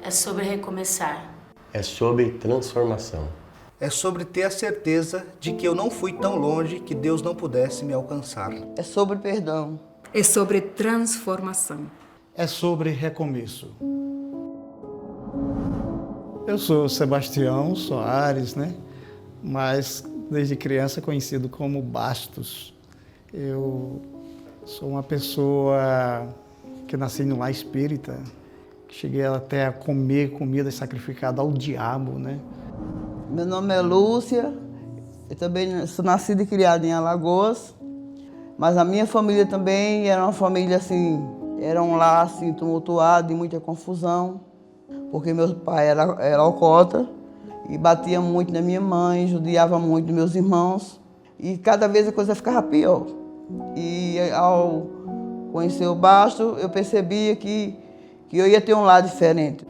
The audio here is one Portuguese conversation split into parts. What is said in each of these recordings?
É sobre recomeçar. É sobre transformação. É sobre ter a certeza de que eu não fui tão longe que Deus não pudesse me alcançar. É sobre perdão. É sobre transformação. É sobre recomeço. Eu sou Sebastião Soares, né? Mas desde criança conhecido como Bastos. Eu sou uma pessoa que nasci no lar espírita, que cheguei até a comer comida sacrificada ao diabo, né? Meu nome é Lúcia, eu também sou nascida e criada em Alagoas, mas a minha família também era uma família assim, era um lar assim, tumultuado, de muita confusão, porque meu pai era alcoólatra e batia muito na minha mãe, judiava muito dos meus irmãos, e cada vez a coisa ficava pior. E ao conhecer o Basto, eu percebia que eu ia ter um lar diferente.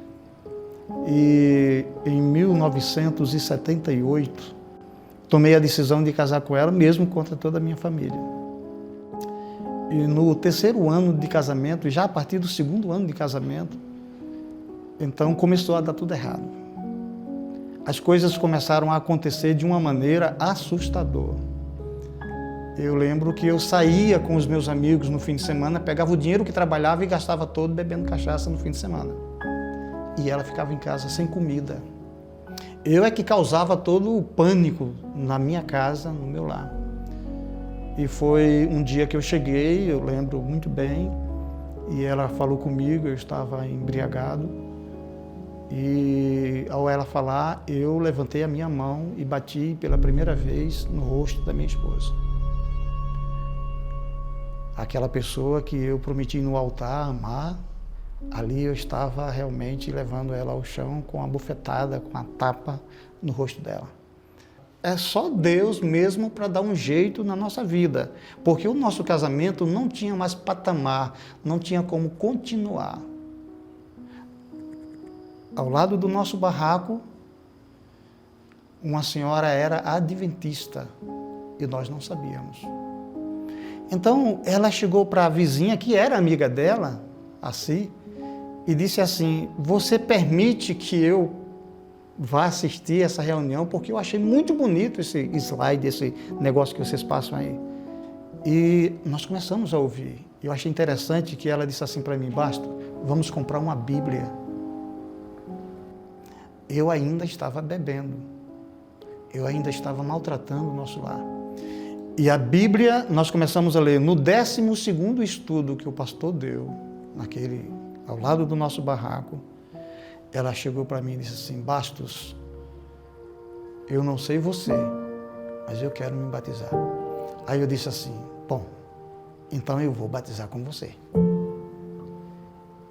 E em 1978, tomei a decisão de casar com ela, mesmo contra toda a minha família. E no terceiro ano de casamento, já a partir do segundo ano de casamento, então começou a dar tudo errado. As coisas começaram a acontecer de uma maneira assustadora. Eu lembro que eu saía com os meus amigos no fim de semana, pegava o dinheiro que trabalhava e gastava todo bebendo cachaça no fim de semana. E ela ficava em casa sem comida. Eu é que causava todo o pânico na minha casa, no meu lar. E foi um dia que eu cheguei, eu lembro muito bem, e ela falou comigo, eu estava embriagado. E ao ela falar, eu levantei a minha mão e bati pela primeira vez no rosto da minha esposa. Aquela pessoa que eu prometi no altar amar, ali eu estava realmente levando ela ao chão com a bufetada, com a tapa no rosto dela. É só Deus mesmo para dar um jeito na nossa vida, porque o nosso casamento não tinha mais patamar, não tinha como continuar. Ao lado do nosso barraco, uma senhora era adventista e nós não sabíamos. Então ela chegou para a vizinha, que era amiga dela, assim, e disse assim: você permite que eu vá assistir essa reunião? Porque eu achei muito bonito esse slide, esse negócio que vocês passam aí. E nós começamos a ouvir. Eu achei interessante que ela disse assim para mim: Basto, vamos comprar uma Bíblia. Eu ainda estava bebendo. Eu ainda estava maltratando o nosso lar. E a Bíblia, nós começamos a ler no 12º estudo que o pastor deu, ao lado do nosso barraco. Ela chegou para mim e disse assim: Bastos, eu não sei você, mas eu quero me batizar. Aí eu disse assim: bom, então eu vou batizar com você.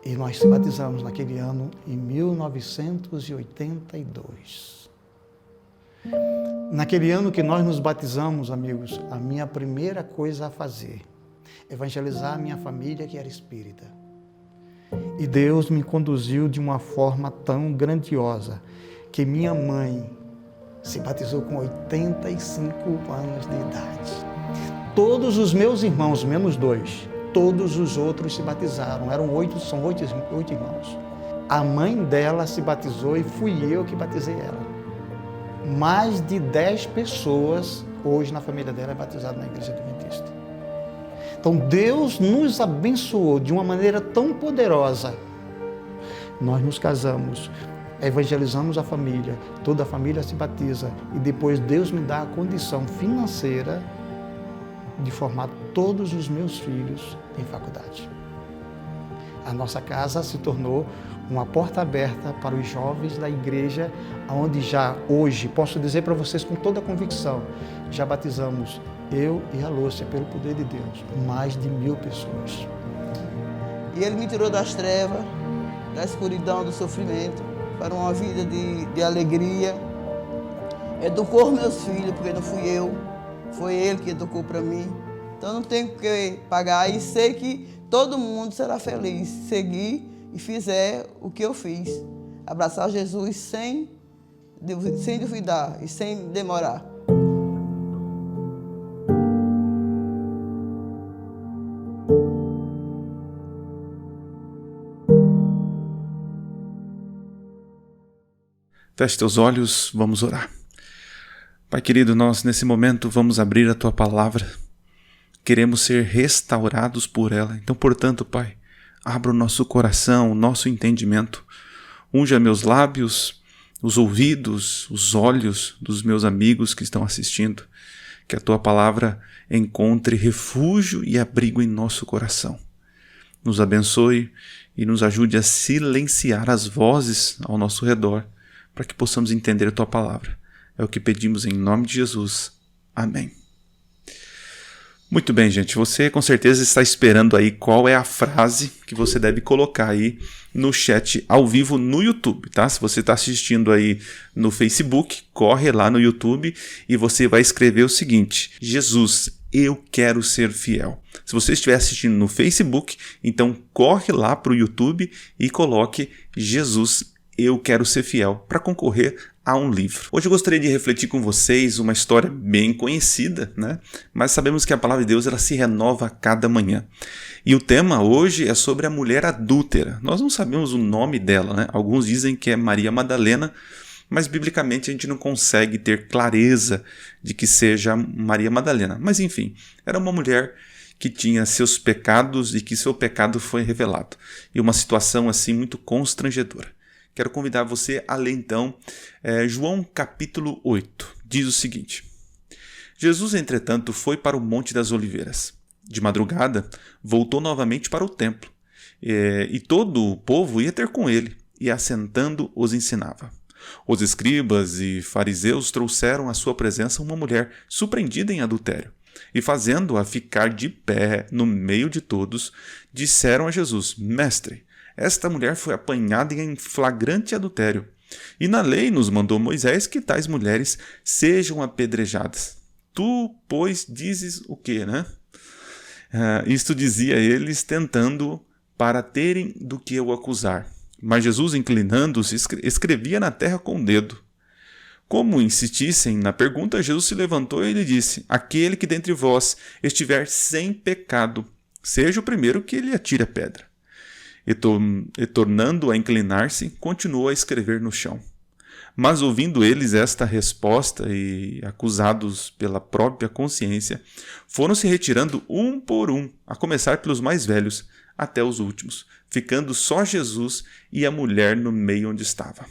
E nós se batizamos naquele ano, em 1982. Naquele ano que nós nos batizamos, amigos, a minha primeira coisa a fazer, evangelizar a minha família que era espírita. E Deus me conduziu de uma forma tão grandiosa que minha mãe se batizou com 85 anos de idade. Todos os meus irmãos, menos 2, todos os outros se batizaram. São oito irmãos. A mãe dela se batizou e fui eu que batizei ela. Mais de 10 pessoas hoje na família dela é batizada na igreja adventista. Então Deus nos abençoou de uma maneira tão poderosa. Nós nos casamos, evangelizamos a família, toda a família se batiza e depois Deus me dá a condição financeira de formar todos os meus filhos em faculdade. A nossa casa se tornou uma porta aberta para os jovens da igreja, onde já hoje, posso dizer para vocês com toda a convicção, já batizamos eu e a Lúcia, pelo poder de Deus, mais de 1000 pessoas. E Ele me tirou das trevas, da escuridão, do sofrimento, para uma vida de alegria. Educou meus filhos, porque não fui eu, foi Ele que educou para mim. Então não tenho que pagar e sei que todo mundo será feliz se seguir e fizer o que eu fiz. Abraçar Jesus sem duvidar e sem demorar. Feche teus olhos, vamos orar. Pai querido, nós nesse momento vamos abrir a Tua Palavra. Queremos ser restaurados por ela. Então, portanto, Pai, abra o nosso coração, o nosso entendimento. Unja meus lábios, os ouvidos, os olhos dos meus amigos que estão assistindo. Que a Tua Palavra encontre refúgio e abrigo em nosso coração. Nos abençoe e nos ajude a silenciar as vozes ao nosso redor, para que possamos entender a Tua Palavra. É o que pedimos em nome de Jesus. Amém. Muito bem, gente. Você com certeza está esperando aí qual é a frase que você deve colocar aí no chat ao vivo no YouTube, tá? Se você está assistindo aí no Facebook, corre lá no YouTube e você vai escrever o seguinte: Jesus, eu quero ser fiel. Se você estiver assistindo no Facebook, então corre lá para o YouTube e coloque Jesus, eu quero ser fiel, para concorrer a um livro. Hoje eu gostaria de refletir com vocês uma história bem conhecida, né? Mas sabemos que a palavra de Deus ela se renova a cada manhã. E o tema hoje é sobre a mulher adúltera. Nós não sabemos o nome dela, né? Alguns dizem que é Maria Madalena, mas biblicamente a gente não consegue ter clareza de que seja Maria Madalena. Mas enfim, era uma mulher que tinha seus pecados e que seu pecado foi revelado. E uma situação assim muito constrangedora. Quero convidar você a ler então João capítulo 8. Diz o seguinte: Jesus, entretanto, foi para o Monte das Oliveiras. De madrugada, voltou novamente para o templo. E todo o povo ia ter com ele, e assentando os ensinava. Os escribas e fariseus trouxeram à sua presença uma mulher surpreendida em adultério. E fazendo-a ficar de pé no meio de todos, disseram a Jesus: Mestre, esta mulher foi apanhada em flagrante adultério. E na lei nos mandou Moisés que tais mulheres sejam apedrejadas. Tu, pois, dizes o quê, né? Isto dizia eles, tentando para terem do que o acusar. Mas Jesus, inclinando-se, escrevia na terra com o dedo. Como insistissem na pergunta, Jesus se levantou e lhe disse: Aquele que dentre vós estiver sem pecado, seja o primeiro que lhe atire a pedra. E tornando a inclinar-se, continuou a escrever no chão. Mas ouvindo eles esta resposta e acusados pela própria consciência, foram se retirando um por um, a começar pelos mais velhos, até os últimos, ficando só Jesus e a mulher no meio onde estava.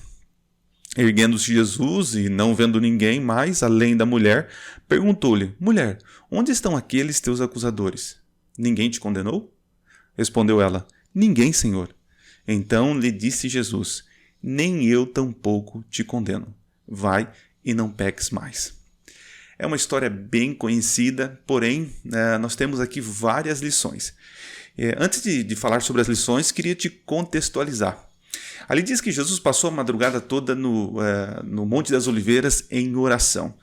Erguendo-se Jesus e não vendo ninguém mais além da mulher, perguntou-lhe: Mulher, onde estão aqueles teus acusadores? Ninguém te condenou? Respondeu ela: Ninguém, Senhor. Então lhe disse Jesus: Nem eu tampouco te condeno. Vai e não peques mais. É uma história bem conhecida, porém, nós temos aqui várias lições. Antes de falar sobre as lições, queria te contextualizar. Ali diz que Jesus passou a madrugada toda no Monte das Oliveiras em oração.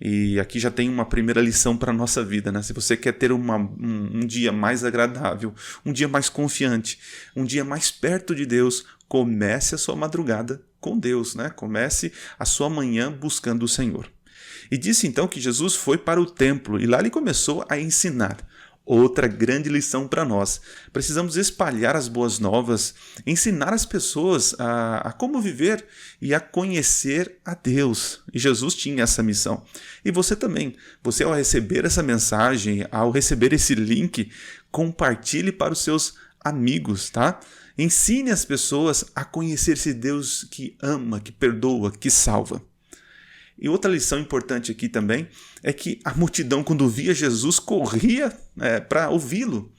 E aqui já tem uma primeira lição para a nossa vida, né? Se você quer ter um dia mais agradável, um dia mais confiante, um dia mais perto de Deus, comece a sua madrugada com Deus, né? Comece a sua manhã buscando o Senhor. E disse então que Jesus foi para o templo e lá ele começou a ensinar. Outra grande lição para nós. Precisamos espalhar as boas novas, ensinar as pessoas a como viver e a conhecer a Deus. E Jesus tinha essa missão. E você também. Você, ao receber essa mensagem, ao receber esse link, compartilhe para os seus amigos, tá? Ensine as pessoas a conhecer esse Deus que ama, que perdoa, que salva. E outra lição importante aqui também é que a multidão, quando via Jesus, corria para ouvi-lo.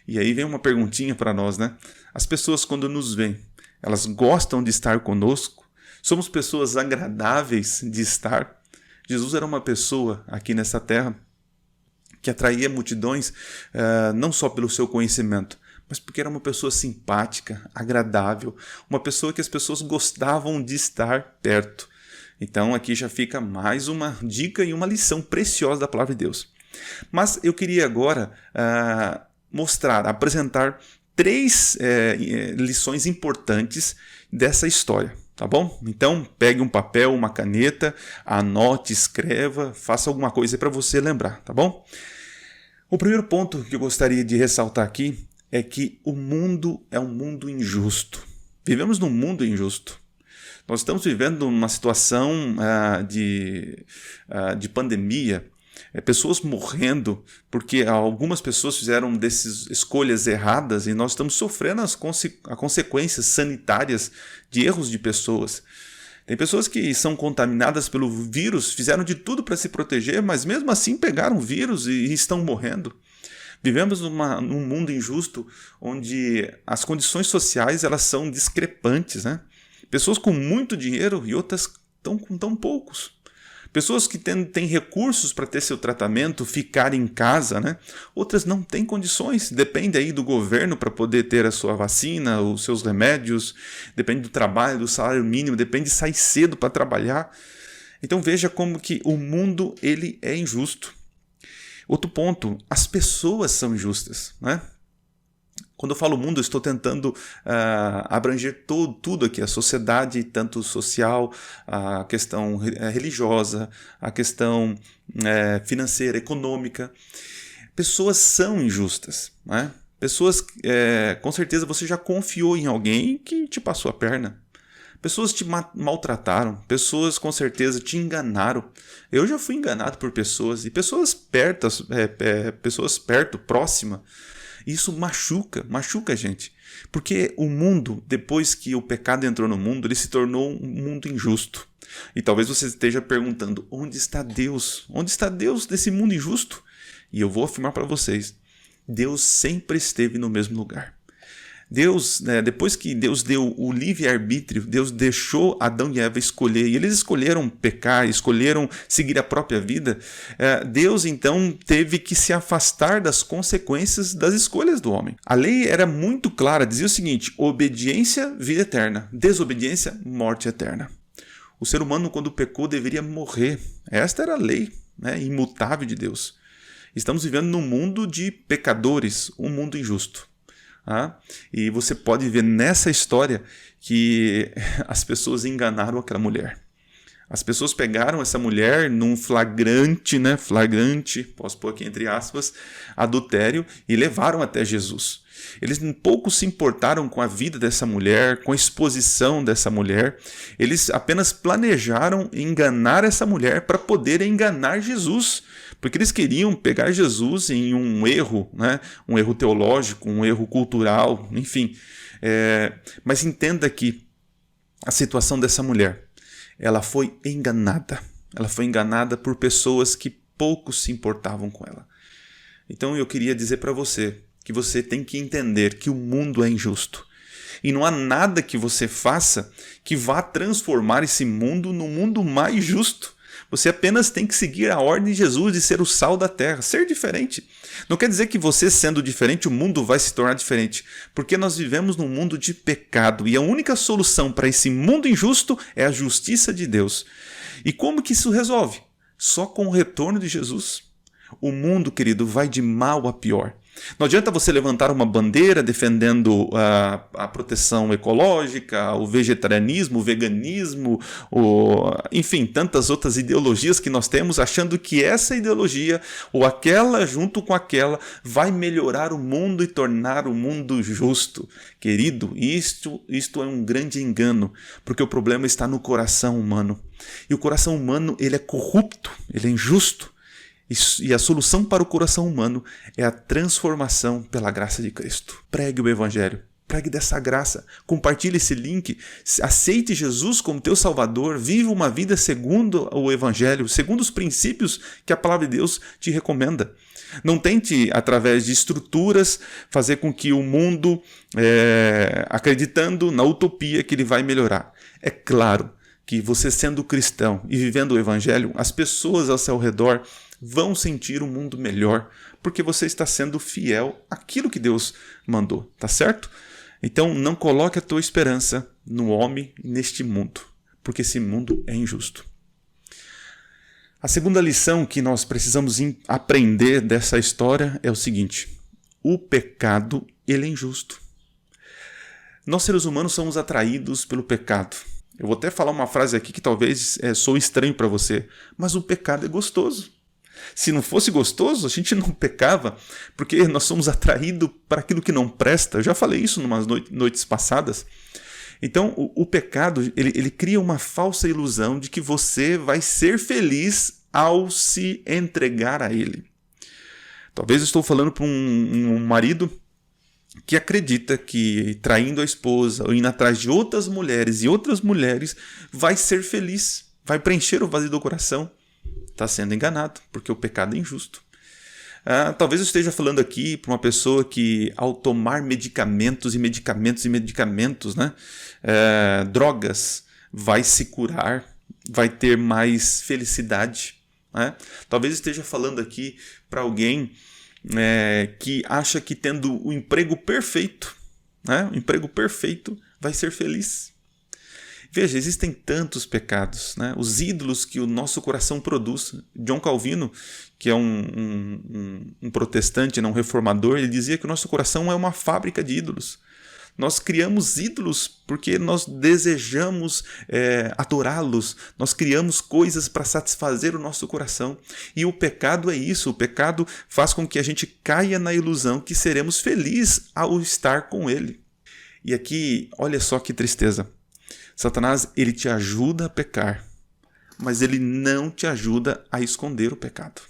E aí vem uma perguntinha para nós, né? As pessoas, quando nos veem, elas gostam de estar conosco? Somos pessoas agradáveis de estar? Jesus era uma pessoa aqui nessa terra que atraía multidões não só pelo seu conhecimento, mas porque era uma pessoa simpática, agradável, uma pessoa que as pessoas gostavam de estar perto. Então aqui já fica mais uma dica e uma lição preciosa da palavra de Deus. Mas eu queria agora apresentar 3 lições importantes dessa história, tá bom? Então pegue um papel, uma caneta, anote, escreva, faça alguma coisa para você lembrar, tá bom? O primeiro ponto que eu gostaria de ressaltar aqui é que o mundo é um mundo injusto. Vivemos num mundo injusto. Nós estamos vivendo uma situação de pandemia, pessoas morrendo porque algumas pessoas fizeram dessas escolhas erradas e nós estamos sofrendo as consequências sanitárias de erros de pessoas. Tem pessoas que são contaminadas pelo vírus, fizeram de tudo para se proteger, mas mesmo assim pegaram o vírus e estão morrendo. Vivemos num mundo injusto onde as condições sociais elas são discrepantes, né? Pessoas com muito dinheiro e outras estão com tão poucos. Pessoas que têm recursos para ter seu tratamento, ficar em casa, né? Outras não têm condições, depende aí do governo para poder ter a sua vacina, os seus remédios, depende do trabalho, do salário mínimo, depende de sair cedo para trabalhar. Então veja como que o mundo ele é injusto. Outro ponto, as pessoas são injustas, né? Quando eu falo mundo, eu estou tentando abranger tudo aqui, a sociedade, tanto social, a questão religiosa, a questão financeira, econômica. Pessoas são injustas, né? Pessoas, com certeza você já confiou em alguém que te passou a perna. Pessoas te maltrataram, pessoas com certeza te enganaram. Eu já fui enganado por pessoas, e pessoas perto, próxima. Isso machuca a gente. Porque o mundo, depois que o pecado entrou no mundo, ele se tornou um mundo injusto. E talvez você esteja perguntando, onde está Deus? Onde está Deus nesse mundo injusto? E eu vou afirmar para vocês, Deus sempre esteve no mesmo lugar. Deus, depois que Deus deu o livre-arbítrio, Deus deixou Adão e Eva escolher, e eles escolheram pecar, escolheram seguir a própria vida, Deus então teve que se afastar das consequências das escolhas do homem. A lei era muito clara, dizia o seguinte, obediência, vida eterna, desobediência, morte eterna. O ser humano, quando pecou, deveria morrer. Esta era a lei, imutável de Deus. Estamos vivendo num mundo de pecadores, um mundo injusto. E você pode ver nessa história que as pessoas enganaram aquela mulher. As pessoas pegaram essa mulher num flagrante, posso pôr aqui entre aspas, adultério, e levaram até Jesus. Eles pouco se importaram com a vida dessa mulher, com a exposição dessa mulher. Eles apenas planejaram enganar essa mulher para poder enganar Jesus. Porque eles queriam pegar Jesus em um erro, um erro teológico, um erro cultural, enfim. Mas entenda que a situação dessa mulher, ela foi enganada. Ela foi enganada por pessoas que pouco se importavam com ela. Então eu queria dizer para você que você tem que entender que o mundo é injusto. E não há nada que você faça que vá transformar esse mundo num mundo mais justo. Você apenas tem que seguir a ordem de Jesus de ser o sal da terra, ser diferente. Não quer dizer que você sendo diferente, o mundo vai se tornar diferente. Porque nós vivemos num mundo de pecado e a única solução para esse mundo injusto é a justiça de Deus. E como que isso resolve? Só com o retorno de Jesus. O mundo, querido, vai de mal a pior. Não adianta você levantar uma bandeira defendendo a proteção ecológica, o vegetarianismo, o veganismo, enfim, tantas outras ideologias que nós temos, achando que essa ideologia ou aquela junto com aquela vai melhorar o mundo e tornar o mundo justo. Querido, isto é um grande engano, porque o problema está no coração humano. E o coração humano ele é corrupto, ele é injusto. E a solução para o coração humano é a transformação pela graça de Cristo. Pregue o Evangelho, pregue dessa graça, compartilhe esse link, aceite Jesus como teu Salvador, viva uma vida segundo o Evangelho, segundo os princípios que a palavra de Deus te recomenda. Não tente, através de estruturas, fazer com que o mundo, acreditando na utopia que ele vai melhorar. É claro que você sendo cristão e vivendo o Evangelho, as pessoas ao seu redor vão sentir um mundo melhor, porque você está sendo fiel àquilo que Deus mandou, tá certo? Então não coloque a tua esperança no homem neste mundo, porque esse mundo é injusto. A segunda lição que nós precisamos aprender dessa história é o seguinte: o pecado ele é injusto. Nós seres humanos somos atraídos pelo pecado. Eu vou até falar uma frase aqui que talvez soe estranho para você, mas o pecado é gostoso. Se não fosse gostoso, a gente não pecava, porque nós somos atraídos para aquilo que não presta. Eu já falei isso em umas noites passadas. Então, o pecado, ele cria uma falsa ilusão de que você vai ser feliz ao se entregar a ele. Talvez eu estou falando para um marido que acredita que traindo a esposa ou indo atrás de outras mulheres e outras mulheres vai ser feliz, vai preencher o vazio do coração. Está sendo enganado, porque o pecado é injusto. Talvez eu esteja falando aqui para uma pessoa que, ao tomar medicamentos, né, drogas, vai se curar, vai ter mais felicidade. Né? Talvez eu esteja falando aqui para alguém que acha que tendo o emprego perfeito, né, o emprego perfeito, vai ser feliz. Veja, existem tantos pecados, né? Os ídolos que o nosso coração produz. John Calvino, que é um protestante, um reformador, ele dizia que o nosso coração é uma fábrica de ídolos. Nós criamos ídolos porque nós desejamos adorá-los. Nós criamos coisas para satisfazer o nosso coração. E o pecado é isso. O pecado faz com que a gente caia na ilusão que seremos felizes ao estar com ele. E aqui, olha só que tristeza. Satanás, ele te ajuda a pecar, mas ele não te ajuda a esconder o pecado.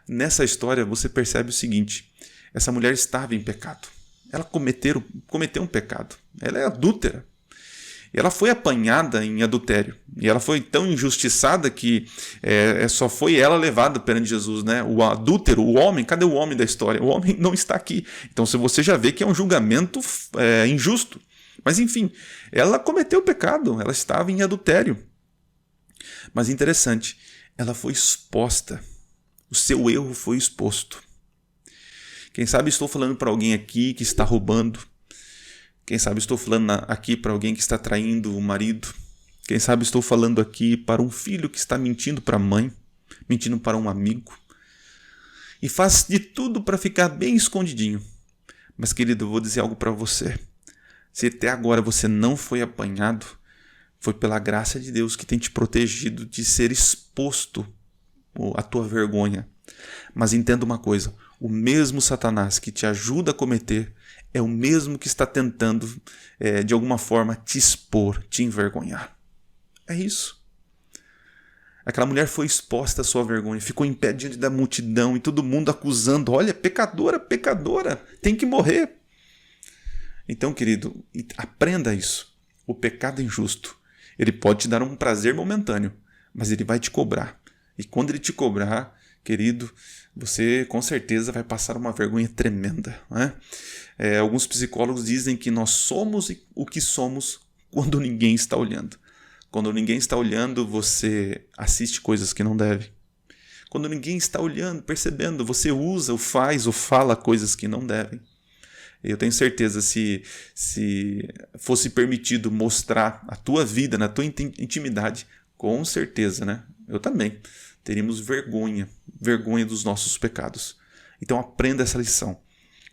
Nessa história você percebe o seguinte: essa mulher estava em pecado. Ela cometeu um pecado. Ela é adúltera. Ela foi apanhada em adultério. E ela foi tão injustiçada que só foi ela levada perante Jesus. Né? O adúltero, o homem, cadê o homem da história? O homem não está aqui. Então você já vê que é um julgamento injusto. Mas enfim, ela cometeu o pecado, ela estava em adultério. Mas interessante, ela foi exposta, o seu erro foi exposto. Quem sabe estou falando para alguém aqui que está roubando, quem sabe estou falando aqui para alguém que está traindo o marido, quem sabe estou falando aqui para um filho que está mentindo para a mãe, mentindo para um amigo, e faz de tudo para ficar bem escondidinho. Mas querido, eu vou dizer algo para você. Se até agora você não foi apanhado, foi pela graça de Deus que tem te protegido de ser exposto à tua vergonha. Mas entenda uma coisa, o mesmo Satanás que te ajuda a cometer é o mesmo que está tentando, de alguma forma, te expor, te envergonhar. É isso. Aquela mulher foi exposta à sua vergonha, ficou em pé diante da multidão e todo mundo acusando, olha, pecadora, tem que morrer. Então, querido, aprenda isso. O pecado é injusto. Ele pode te dar um prazer momentâneo, mas ele vai te cobrar. E quando ele te cobrar, querido, você com certeza vai passar uma vergonha tremenda. Né? Alguns psicólogos dizem que nós somos o que somos quando ninguém está olhando. Quando ninguém está olhando, você assiste coisas que não deve. Quando ninguém está olhando, percebendo, você usa, ou faz, ou fala coisas que não devem. Eu tenho certeza, se fosse permitido mostrar a tua vida, na tua intimidade, com certeza, né? Eu também, teríamos vergonha dos nossos pecados. Então aprenda essa lição.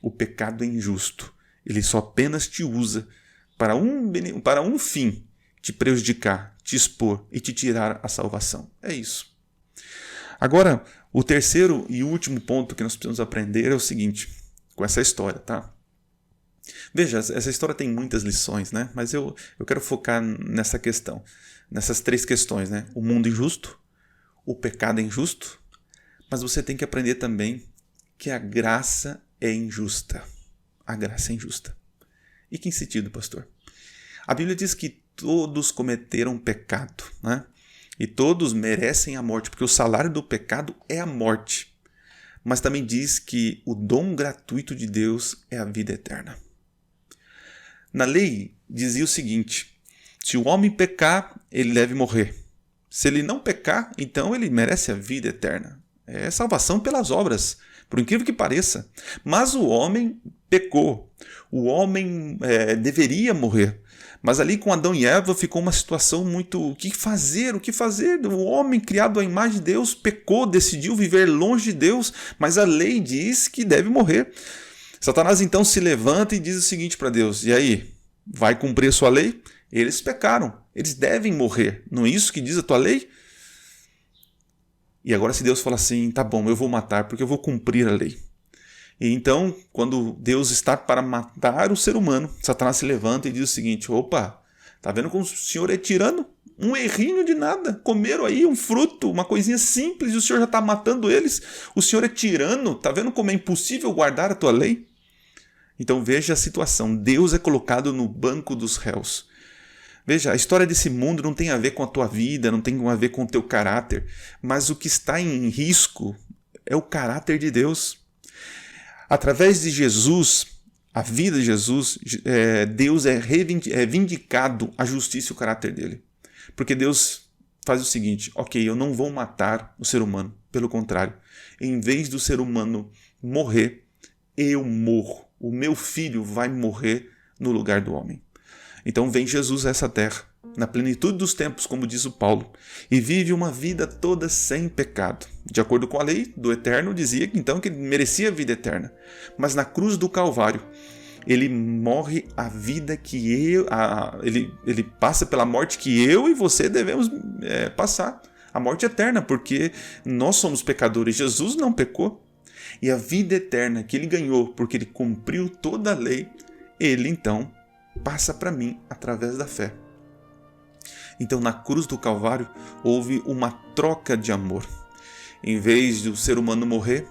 O pecado é injusto. Ele só apenas te usa para um fim, te prejudicar, te expor e te tirar a salvação. É isso. Agora, o terceiro e último ponto que nós precisamos aprender é o seguinte, com essa história, tá? Veja, essa história tem muitas lições, né? Mas eu quero focar nessa questão, nessas três questões, né? O mundo injusto, o pecado é injusto, mas você tem que aprender também que a graça é injusta. A graça é injusta. E que sentido, pastor? A Bíblia diz que todos cometeram pecado, né? E todos merecem a morte, porque o salário do pecado é a morte. Mas também diz que o dom gratuito de Deus é a vida eterna. Na lei dizia o seguinte: se o homem pecar, ele deve morrer. Se ele não pecar, então ele merece a vida eterna. É salvação pelas obras, por incrível que pareça. Mas o homem pecou. O homem deveria morrer. Mas ali com Adão e Eva ficou uma situação muito... O que fazer? O homem criado à imagem de Deus pecou, decidiu viver longe de Deus, mas a lei diz que deve morrer. Satanás então se levanta e diz o seguinte para Deus: e aí, vai cumprir a sua lei? Eles pecaram, eles devem morrer. Não é isso que diz a tua lei? E agora se Deus fala assim, tá bom, eu vou matar porque eu vou cumprir a lei. E então, quando Deus está para matar o ser humano, Satanás se levanta e diz o seguinte: opa, tá vendo como o senhor é tirano? Um errinho de nada, comeram aí um fruto, uma coisinha simples, e o senhor já está matando eles. O senhor é tirano, tá vendo como é impossível guardar a tua lei? Então veja a situação, Deus é colocado no banco dos réus. Veja, a história desse mundo não tem a ver com a tua vida, não tem a ver com o teu caráter, mas o que está em risco é o caráter de Deus. Através de Jesus, a vida de Jesus, Deus é vindicado a justiça e o caráter dele. Porque Deus faz o seguinte: ok, eu não vou matar o ser humano. Pelo contrário, em vez do ser humano morrer, eu morro. O meu filho vai morrer no lugar do homem. Então vem Jesus a essa terra, na plenitude dos tempos, como diz o Paulo, e vive uma vida toda sem pecado. De acordo com a lei do Eterno, dizia então que ele merecia a vida eterna. Mas na cruz do Calvário, ele morre a vida que ele passa pela morte que eu e você devemos passar. A morte eterna, porque nós somos pecadores. Jesus não pecou. E a vida eterna que ele ganhou, porque ele cumpriu toda a lei, ele então passa para mim através da fé. Então na cruz do Calvário houve uma troca de amor. Em vez do ser humano morrer,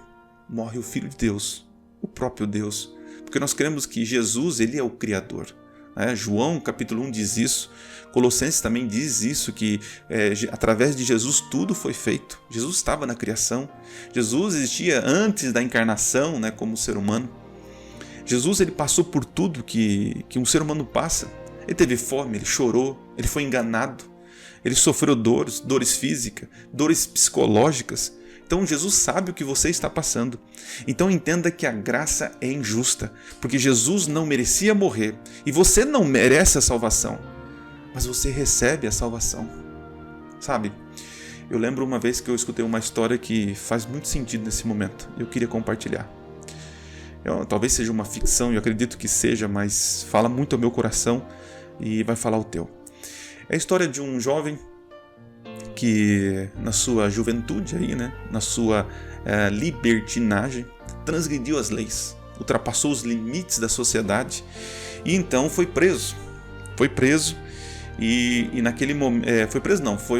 morre o Filho de Deus, o próprio Deus. Porque nós cremos que Jesus, ele é o Criador. João capítulo 1 diz isso, Colossenses também diz isso, que através de Jesus tudo foi feito. Jesus estava na criação, Jesus existia antes da encarnação, como ser humano. Jesus ele passou por tudo que um ser humano passa. Ele teve fome, ele chorou, ele foi enganado, ele sofreu dores físicas, dores psicológicas. Então Jesus sabe o que você está passando. Então entenda que a graça é injusta, porque Jesus não merecia morrer e você não merece a salvação, mas você recebe a salvação. Sabe, eu lembro uma vez que eu escutei uma história que faz muito sentido nesse momento. Eu queria compartilhar. Talvez seja uma ficção, eu acredito que seja, mas fala muito ao meu coração e vai falar o teu. É a história de um jovem que na sua juventude, na sua libertinagem, transgrediu as leis, ultrapassou os limites da sociedade e então foi preso. E naquele momento,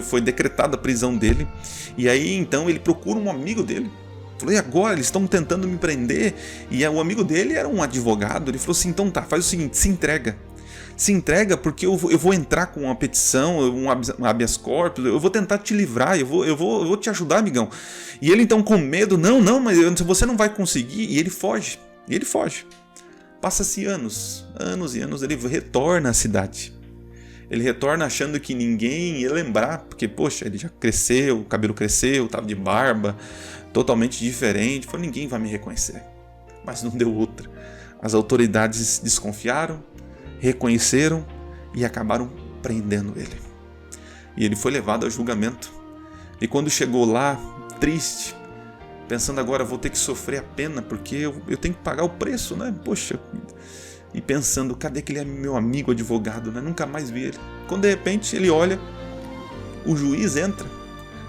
foi decretada a prisão dele. E aí então ele procura um amigo dele. Falou: e agora? Eles estão tentando me prender. E o amigo dele era um advogado. Ele falou assim: então tá, faz o seguinte, se entrega. Se entrega, porque eu vou entrar com uma petição, um habeas corpus, eu vou tentar te livrar, eu vou te ajudar, amigão. E ele então com medo: não, mas você não vai conseguir. E ele foge. Passa-se anos e anos, ele retorna à cidade. Ele retorna achando que ninguém ia lembrar, porque, poxa, ele já cresceu, o cabelo cresceu, estava de barba, totalmente diferente. Falou: ninguém vai me reconhecer. Mas não deu outra. As autoridades desconfiaram, reconheceram e acabaram prendendo ele. E ele foi levado a julgamento. E quando chegou lá, triste, pensando: agora vou ter que sofrer a pena, porque eu tenho que pagar o preço, Poxa. E pensando: cadê aquele meu amigo advogado, Nunca mais vi ele. Quando de repente ele olha, o juiz entra.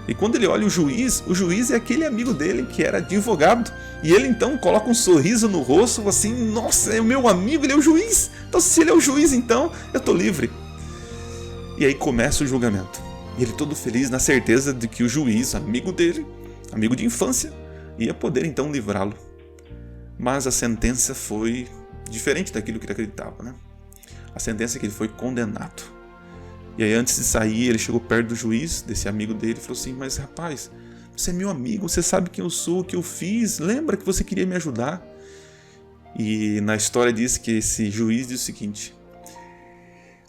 E quando ele olha o juiz é aquele amigo dele que era advogado. E ele então coloca um sorriso no rosto, assim: nossa, é o meu amigo, ele é o juiz. Então se ele é o juiz, então eu estou livre. E aí começa o julgamento. E ele todo feliz, na certeza de que o juiz, amigo dele, amigo de infância, ia poder então livrá-lo. Mas a sentença foi diferente daquilo que ele acreditava, A sentença é que ele foi condenado. E aí antes de sair, ele chegou perto do juiz, desse amigo dele, e falou assim: mas rapaz, você é meu amigo, você sabe quem eu sou, o que eu fiz, lembra que você queria me ajudar? E na história diz que esse juiz disse o seguinte: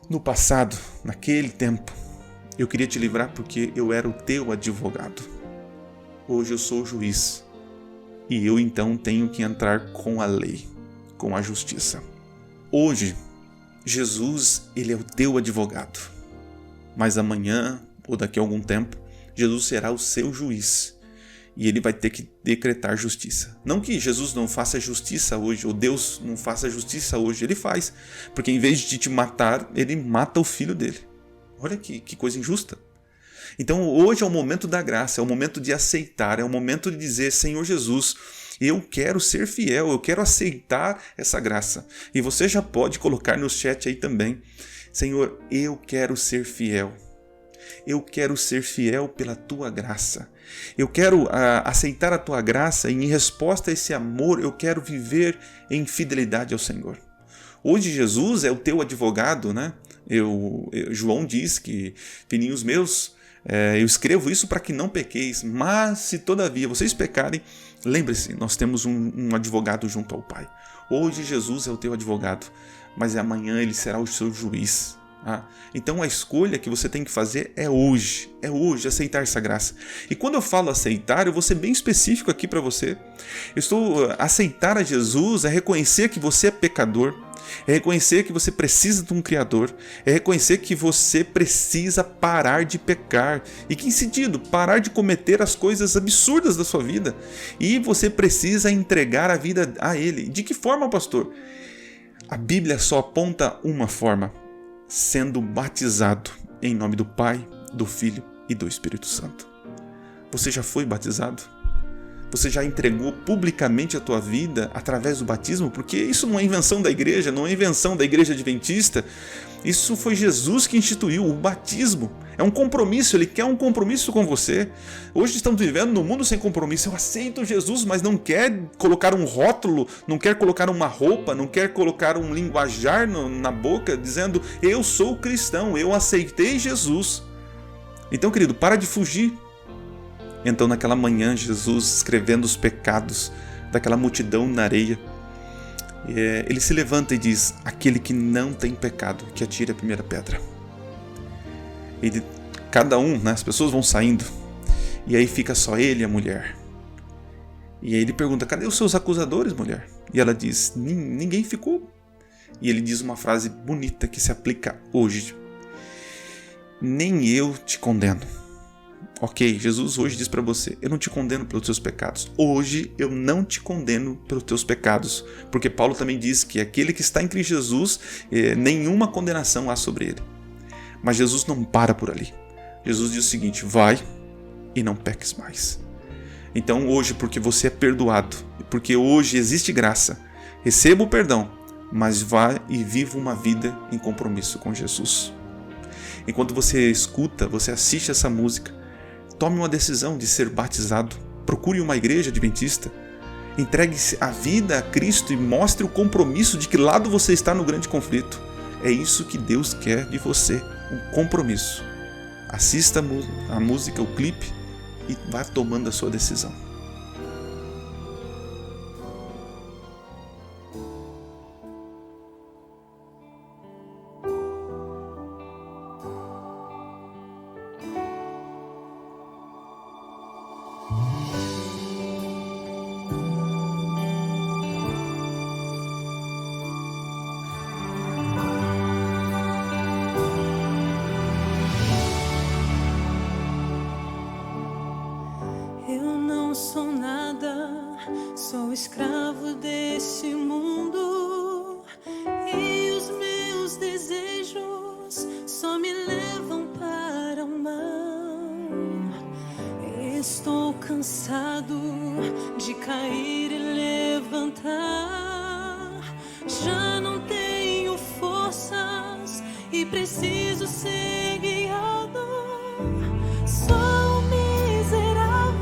no passado, naquele tempo, eu queria te livrar porque eu era o teu advogado. Hoje eu sou o juiz e eu então tenho que entrar com a lei, com a justiça. Hoje, Jesus, ele é o teu advogado. Mas amanhã, ou daqui a algum tempo, Jesus será o seu juiz. E ele vai ter que decretar justiça. Não que Jesus não faça justiça hoje, ou Deus não faça justiça hoje, ele faz. Porque em vez de te matar, ele mata o filho dele. Olha que coisa injusta. Então hoje é o momento da graça, é o momento de aceitar, é o momento de dizer: Senhor Jesus, Eu quero ser fiel, eu quero aceitar essa graça. E você já pode colocar no chat aí também. Senhor, eu quero ser fiel. Eu quero ser fiel pela tua graça. Eu quero aceitar a tua graça e em resposta a esse amor eu quero viver em fidelidade ao Senhor. Hoje Jesus é o teu advogado, né? João diz que, filhinhos meus, eu escrevo isso para que não pequeis, mas se todavia vocês pecarem, lembre-se, nós temos um advogado junto ao Pai. Hoje Jesus é o teu advogado, mas amanhã ele será o seu juiz. Então a escolha que você tem que fazer é hoje aceitar essa graça. E quando eu falo aceitar, eu vou ser bem específico aqui para você. Aceitar a Jesus é reconhecer que você é pecador, é reconhecer que você precisa de um Criador, é reconhecer que você precisa parar de pecar. E que sentido? Parar de cometer as coisas absurdas da sua vida. E você precisa entregar a vida a Ele. De que forma, pastor? A Bíblia só aponta uma forma: sendo batizado em nome do Pai, do Filho e do Espírito Santo. Você já foi batizado? Você já entregou publicamente a tua vida através do batismo? Porque isso não é invenção da igreja, não é invenção da igreja adventista. Isso foi Jesus que instituiu o batismo. É um compromisso, Ele quer um compromisso com você. Hoje estamos vivendo num mundo sem compromisso. Eu aceito Jesus, mas não quer colocar um rótulo, não quer colocar uma roupa, não quer colocar um linguajar na boca dizendo: eu sou cristão, eu aceitei Jesus. Então, querido, para de fugir. Então, naquela manhã, Jesus, escrevendo os pecados daquela multidão na areia, ele se levanta e diz: aquele que não tem pecado, que atire a primeira pedra. E cada um, as pessoas vão saindo, e aí fica só ele e a mulher. E aí ele pergunta: cadê os seus acusadores, mulher? E ela diz: ninguém ficou. E ele diz uma frase bonita que se aplica hoje: nem eu te condeno. Ok, Jesus hoje diz para você: eu não te condeno pelos teus pecados. Hoje eu não te condeno pelos teus pecados. Porque Paulo também diz que aquele que está em Cristo Jesus, nenhuma condenação há sobre ele. Mas Jesus não para por ali. Jesus diz o seguinte: vai e não peques mais. Então hoje, porque você é perdoado, porque hoje existe graça, receba o perdão, mas vá e viva uma vida em compromisso com Jesus. Enquanto você escuta, você assiste essa música, tome uma decisão de ser batizado. Procure uma igreja adventista. Entregue a vida a Cristo e mostre o compromisso de que lado você está no grande conflito. É isso que Deus quer de você, um compromisso. Assista a música, o clipe e vá tomando a sua decisão. Sou escravo desse mundo e os meus desejos só me levam para o mal. Estou cansado de cair e levantar. Já não tenho forças e preciso ser guiado. Sou miserável,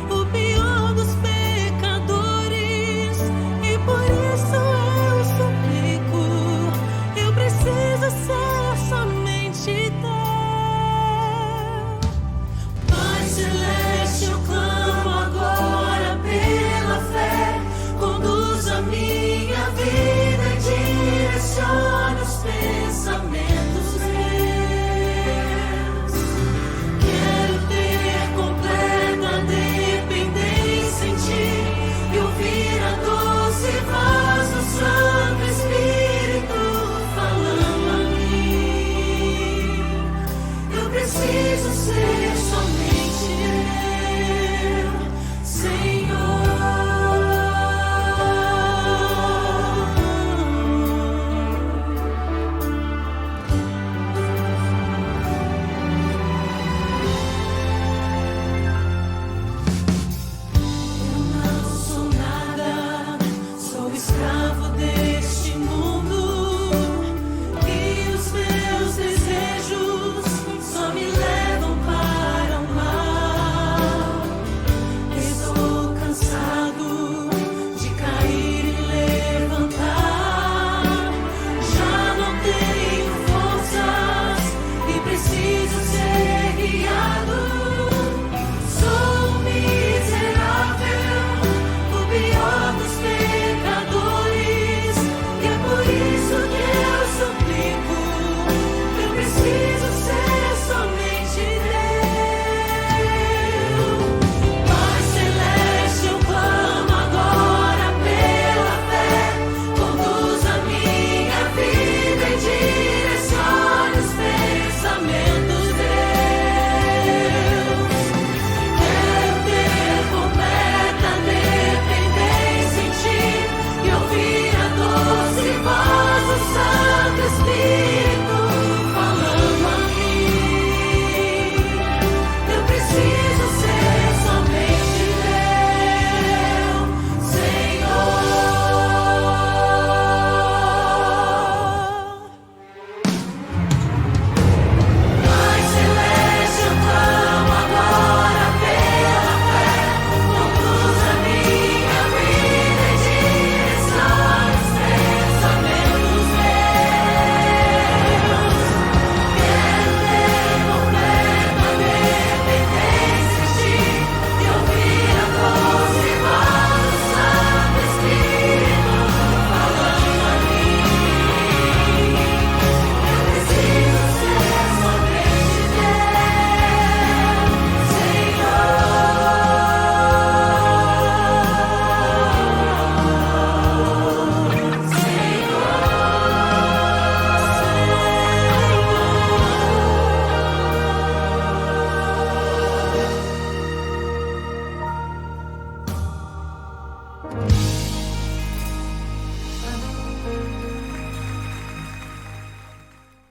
o pior dos pecadores, e por isso eu suplico. Eu preciso ser somente teu. Pai celeste, eu clamo agora pela fé. Conduz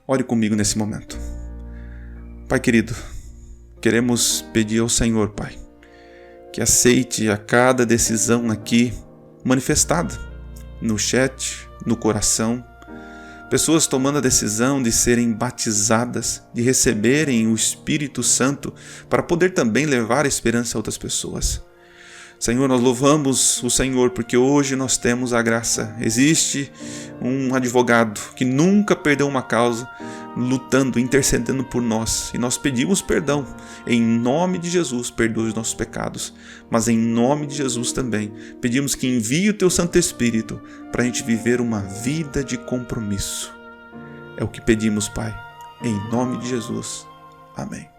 Ore comigo nesse momento. Pai querido, queremos pedir ao Senhor, Pai, que aceite a cada decisão aqui manifestada no chat, no coração. Pessoas tomando a decisão de serem batizadas, de receberem o Espírito Santo para poder também levar a esperança a outras pessoas. Senhor, nós louvamos o Senhor porque hoje nós temos a graça. Existe um advogado que nunca perdeu uma causa, lutando, intercedendo por nós. E nós pedimos perdão. Em nome de Jesus, perdoe os nossos pecados. Mas em nome de Jesus também, pedimos que envie o Teu Santo Espírito para a gente viver uma vida de compromisso. É o que pedimos, Pai. Em nome de Jesus. Amém.